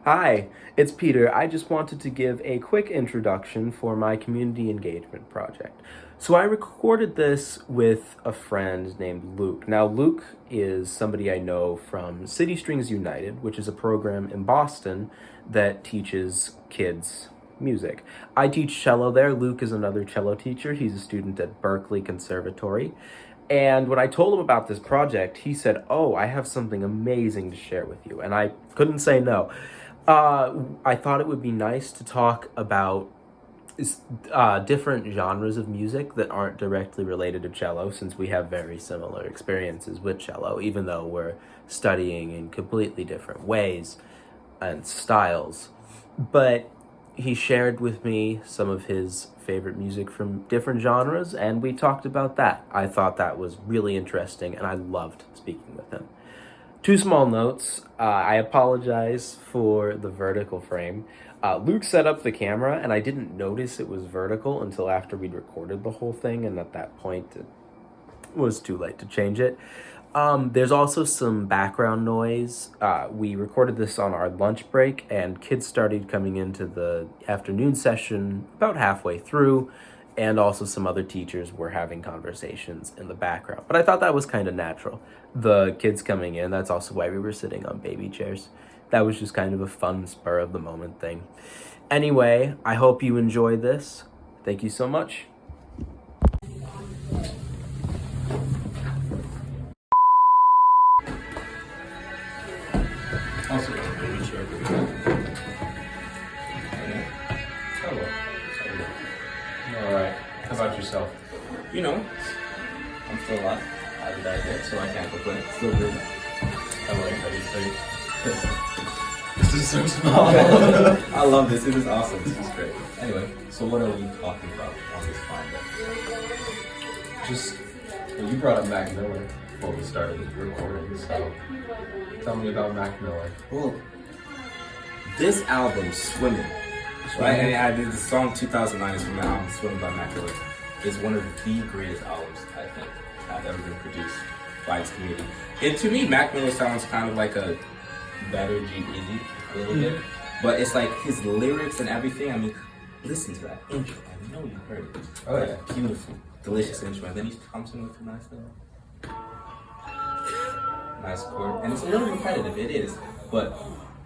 Hi, it's Peter. I just wanted to give a quick introduction for my community engagement project. So I recorded this with a friend named Luke. Now, Luke is somebody I know from City Strings United, which is a program in Boston that teaches kids music. I teach cello there. Luke is another cello teacher. He's a student at Berkeley Conservatory. And when I told him about this project, he said, "Oh, I have something amazing to share with you." And I couldn't say no. I thought it would be nice to talk about different genres of music that aren't directly related to cello, since we have very similar experiences with cello, even though we're studying in completely different ways and styles. But he shared with me some of his favorite music from different genres, and we talked about that. I thought that was really interesting, and I loved speaking with him. Two small notes. I apologize for the vertical frame. Luke set up the camera, and I didn't notice it was vertical until after we'd recorded the whole thing, and at that point it was too late to change it. There's also some background noise. We recorded this on our lunch break, and kids started coming into the afternoon session about halfway through, and also some other teachers were having conversations in the background. But I thought that was kind of natural. The kids coming in, that's also why we were sitting on baby chairs. That was just kind of a fun spur of the moment thing. Anyway, I hope you enjoy this. Thank you so much. Also, baby chair. Hello. All right. How about yourself? You know, I'm still alive. I haven't died yet, so I can't complain. Still good. I like how you say. This is so small. I love this. It is awesome. This is great. Anyway, so what are we talking about on this fine day? Just, well, you brought up Mac Miller before we started recording, so tell me about Mac Miller. Well, this album, Swimming, right? And I did the song 2009 is from the album Swimming by Mac Miller. Is one of the greatest albums I think have ever been produced by its community. And to me, Mac Miller sounds kind of like a better G-Eazy a little bit. But it's like his lyrics and everything. I mean, listen to that intro. I know you heard it. Oh yeah. Beautiful, delicious intro. And then he comes in with a nice little, nice chord. And it's a little repetitive, it is. But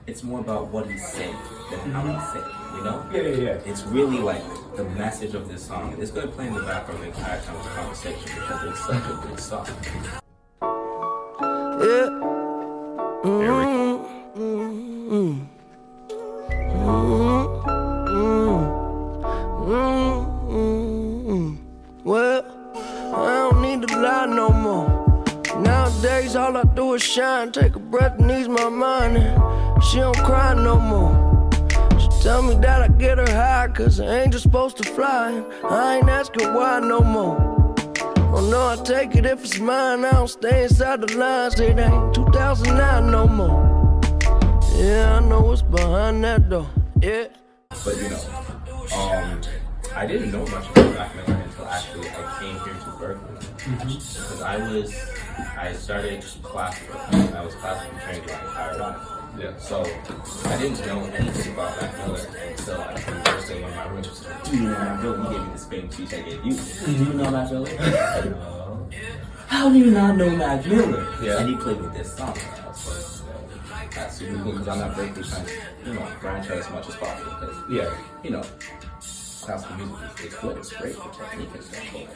it's more about what he's saying than how he's saying, you know? Yeah. It's really like the message of this song. It's going to play in the background the entire time of the conversation because it's such a good song. Yeah. Well, I don't need to lie no more. Nowadays, all I do is shine, take a breath and ease my mind. And she don't cry no more. She tell me that I get her high, cause an angel's supposed to fly. I ain't asking why no more. Oh no, I take it if it's mine. I don't stay inside the lines. It ain't 2009 no more. Yeah, I know what's behind that door. Yeah. But you know, I didn't know much about Mac Miller until actually I came here to Berkeley. Because I started classical. I was classical trained my entire life. Yeah. So I didn't know anything about Mac Miller until I came first day when my room was like, "Do you know Mac Miller?" He gave me the same speech I gave you. Do you know Mac Miller? How do you not know Mac Miller? Yeah. And he played me this song. And I was like, that's super cool because I'm not Berkeley trying to, branch out as much as possible. Because, classical music is good. It's great for technique and stuff. But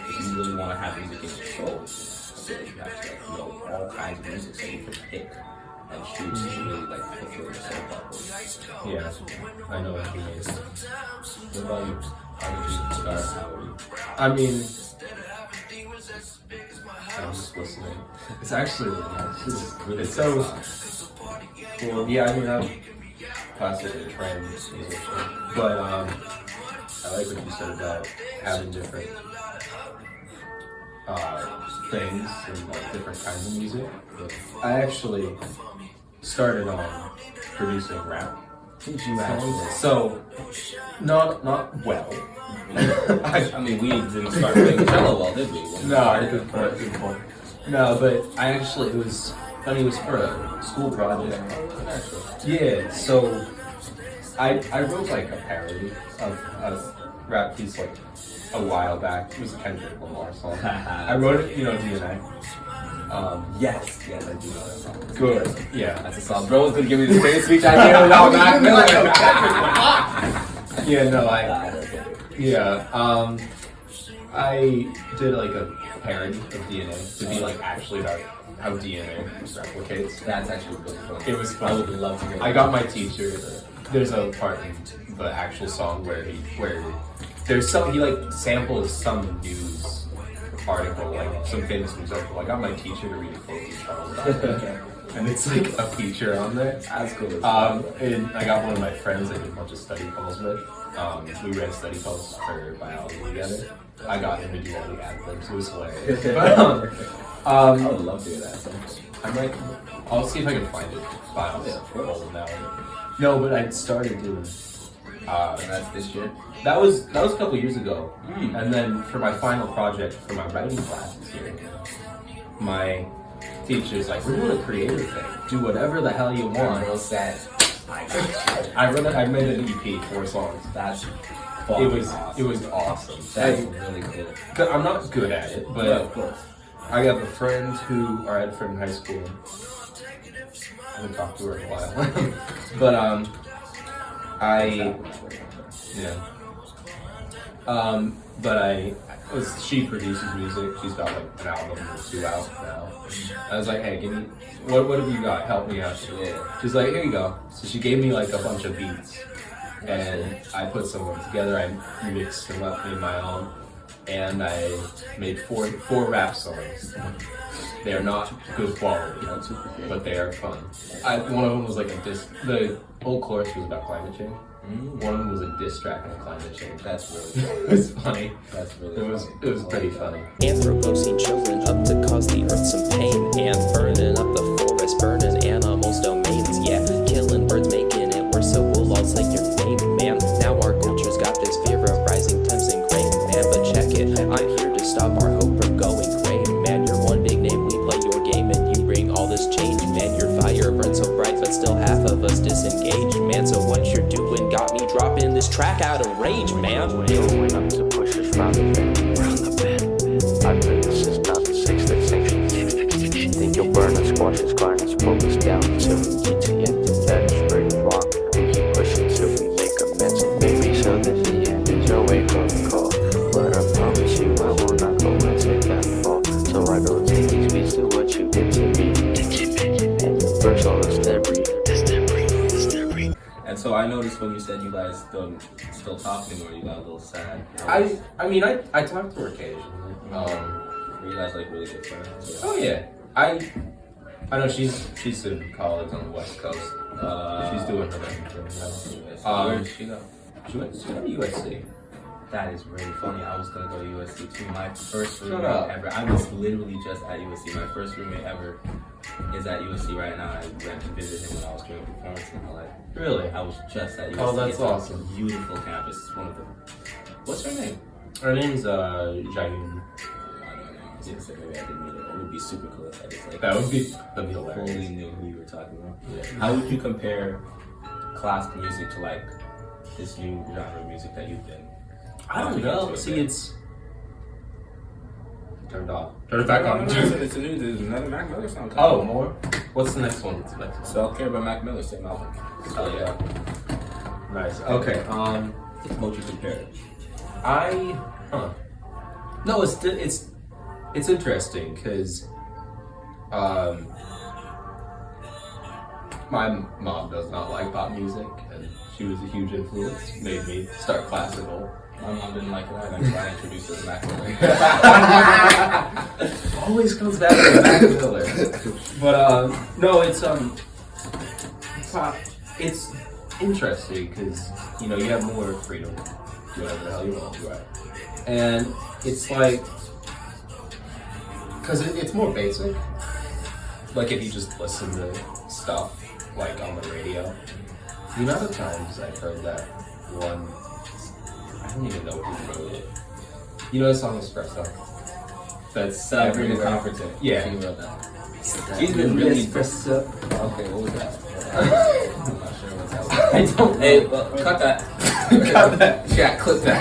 if you really want to have music in your soul, you have to know all kinds of music so you can pick and choose to really fulfill your soul properly. Yeah, I know what you mean. What about you? How did you start? How were you? I mean, I'm just listening. It's actually really nice. It's so cool. Yeah, I mean, I'm classically trained musician, but I like what you said about having different things and different kinds of music. I actually started on producing rap. Did you actually? So, not well. I mean, we didn't start playing cello well, did we? No, good point. No, but it was I mean, it was for a school project. Yeah, so I wrote like a parody of a rap piece like a while back. It was a Kendrick Lamar song. I wrote it, DNA. Yes, I do know that song. Good. Yeah. That's a song. Bro was gonna give me the same speech I gave without Mac Miller. Yeah, no, I did like a parody of DNA to be like actually about how DNA replicates. That's actually really fun. It was fun. I would love to hear that. I got my teacher. There's a part in the actual song where he like samples some news article, like some famous news article. I got my teacher to read a quote he's Charles Darwin. And it's like a feature on there. That's cool. And I got one of my friends I did a bunch of study calls with. We read study calls for biology together. I got him to do all the ad libs. It was hilarious. But, I would love to hear that. I'll see if I can find it. Files. Yeah, No, but I started doing. And that's this year. That was a couple years ago. And then for my final project for my writing class this year, my teacher's like, we're doing a creative thing. Do whatever the hell you want. Real sad. I made an EP, 4 songs. That's awesome. It was awesome. That's really cool. I'm not good at it, but of course. I have a friend I had a friend in high school. I haven't talked to her in a while. But she produces music. She's got like an album or 2 out now. I was like, hey, give me, what have you got? Help me out. Yeah. She's like, here you go. So she gave me like a bunch of beats. And I put some of them together. I mixed them up, made my own. And I made four rap songs. They are not good quality, but they are fun. One of them was like the whole chorus was about climate change. One of them was a diss track on climate change. That's really funny. It was funny. That's really It was pretty funny. Anthropocene children up to cause the earth some pain. And burning up the forest, burning animals' domains. Yeah, killing birds, making it worse, so we'll all say your name, man. Now our culture's got this fear of rising temps and grain, man. But check it, I'm here to stop our hope from going gray, man. You're one big name, we play your game, and you bring all this change, man. Your fire burns so bright, but still half of us disengaged, man. So what you're doing got me dropping this track out of rage, man. Going up to push us round the bend. I've been this since not the 6th section. Think you'll burn us, squash us, grind us, pull us down till we get to the end. That is pretty wrong. We keep pushing till we make amends. Maybe so that the end is your wake up call. But I promise you I will not go and take that fall. So I go take these beats to what you did to me. And first all this debris. And so I noticed when you said you guys don't still talk anymore, you got a little sad. I talk to her occasionally. Were you guys like really good friends? Oh yeah. I know she's in college on the West Coast. She's doing her own thing now. Where did she go? She went to USC. That is really funny. I was gonna go to USC too. My first Shut roommate up. ever. I was literally just at USC. My first roommate ever is at USC right now. I went to visit him when I was doing a performance in LA. Really? I was just at USC. Oh, that's It's awesome. A beautiful campus. It's one of them. What's her name? Her name's Jayoon. I don't know. I was gonna say maybe I didn't meet her. It would be super cool if I just like That'd be fully hilarious. knew who you were talking about. Yeah. How would you compare classical music to like this new genre of music that you've been? I don't know. See, it's turned off. Turn it back on. It's a new. There's another Mac Miller song coming. Oh, more? What's the next one? Self Care by Mac Miller, same album. Oh yeah. Nice. Okay. What would you compare it? No, it's interesting because my mom does not like pop music, and she was a huge influence. Made me start classical. My mom didn't like it. That's why I introduced her to Mac Miller. Always comes back to Mac Miller. But no, it's interesting because you have more freedom to do whatever the hell you want, right? And it's like because it's more basic. Like if you just listen to stuff like on the radio, the amount of times I've heard that one. I don't even know who wrote it. You know the song Espresso? That's Sabrina Conference. Yeah. She wrote that. He's been really espresso. Okay, what was that? I'm not sure what's happening. I don't. Hey, cut that. Cut that. Yeah, clip that.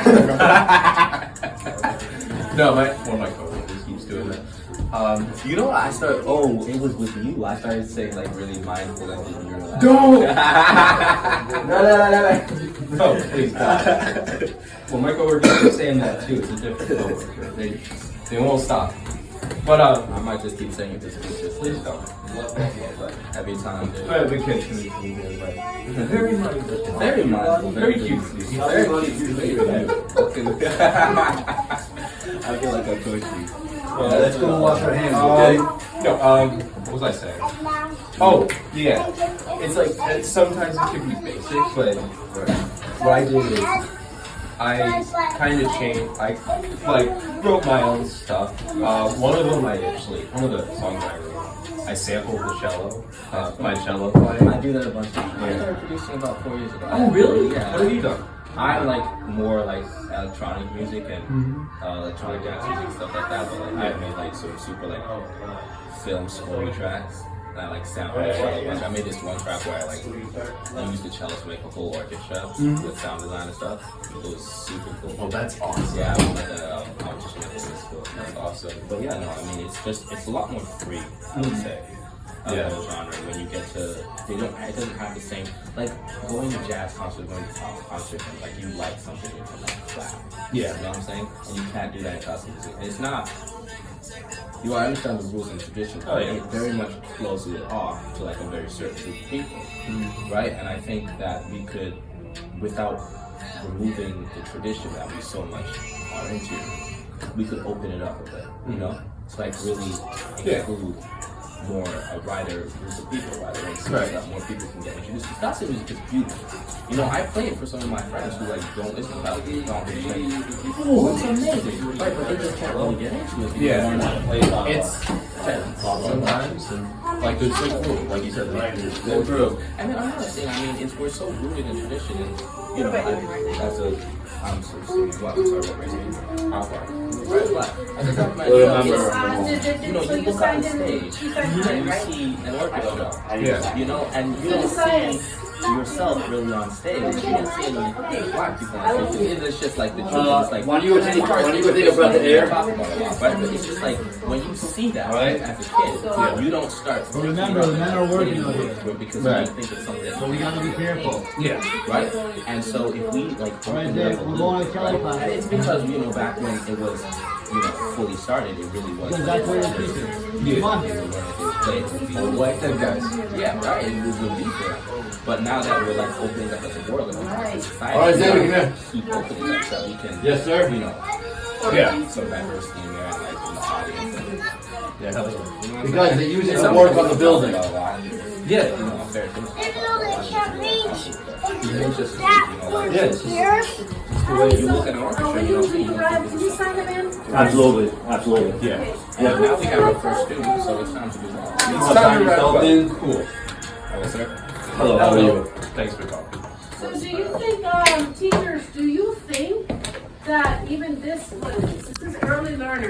No, one of my coworkers keeps doing that. You know what I started? Oh, it was with you. I started saying like really mindful and you were like, Don't! no, please stop. Well, my coworkers keep saying that too. It's a different coworker. They won't stop. But I might just keep saying it just please don't. But every time they The kids can be very mindful. Very mindful. Very cute. Very cute. Very cute. I feel like I'm coaching. Yeah, let's go wash our hands. What was I saying? Oh, yeah. It's like, sometimes it can be basic, but what I did is I kind of changed, I like wrote my own stuff. One of the songs I wrote, I sampled the cello, my cello playing. I do that a bunch of times. I started producing about 4 years ago. Oh, really? Yeah. What have you done? I like more like electronic music and electronic dance music stuff like that. But like I've made like sort of super like film scoring tracks. And I like sample the cello. Like I made this one track where I like used the cello to make a whole orchestra with sound design and stuff. It was super cool. Oh, that's awesome. Yeah, I was like a competition at this school. That's awesome. But yeah, no, I mean it's a lot more free, I would say. Yeah. Genre when you get to it doesn't have the same like going to jazz concert, going to pop concert, and like you like something you can like clap. Yeah. You know what I'm saying? And you can't do that in classical music. And it's not I understand the rules and traditions, but it very much closes it off to like a very certain group of people. Right? And I think that we could, without removing the tradition that we so much are into, we could open it up a bit, you know? To like really include more a wider group of people, wider range, so that more people can get introduced. Classical music is beautiful. You know, I play it for some of my friends who like don't listen to classical music, don't really like, oh, it's amazing. Right, but they just can't really get into it. Yeah. They want to play it. It's sometimes, and like there's like, like you said, like Go through. And then I'm not saying, I mean, we're so rooted in tradition, and you know, I'm so sorry, what race are you? I'm black. Black. As a black man, you know, you look on the stage and you see an orchestra, you know, and you don't see yourself really on stage. You don't see any black people on stage. It's just like the truth. It's like, Why do you go take a breath of air? Right? But it's just like when you see that as a kid, you don't start. But remember, the men are working on it. Because you think it's something. So we gotta be careful. yeah. Right? And so if we like Right there, we're going to Kelly class. and it's because you know back when it was fully started, it really was. Because that's where you're teaching. Come on. Old white dead guys. Yeah, right. It was the beat there. But now that we're like opening up as a world, and as a society, All right, David, come here. keep opening up so we can. Yes, sir. You know, Yeah. some diversity in there, and like in the audience. And, Yeah, hell yeah. Because they use it to work on the building. Yeah, you know, fair things. It's just, you know, like, Yes. the way you look at an orchestra, you don't see. Did you sign him in? Absolutely. Yeah. Yeah, now we have our first student, so it's time to do that. It's time to wrap up. Cool. Hello, sir. Hello, how are you? Thanks for talking. So do you think, teachers, do you think that even this is early learner,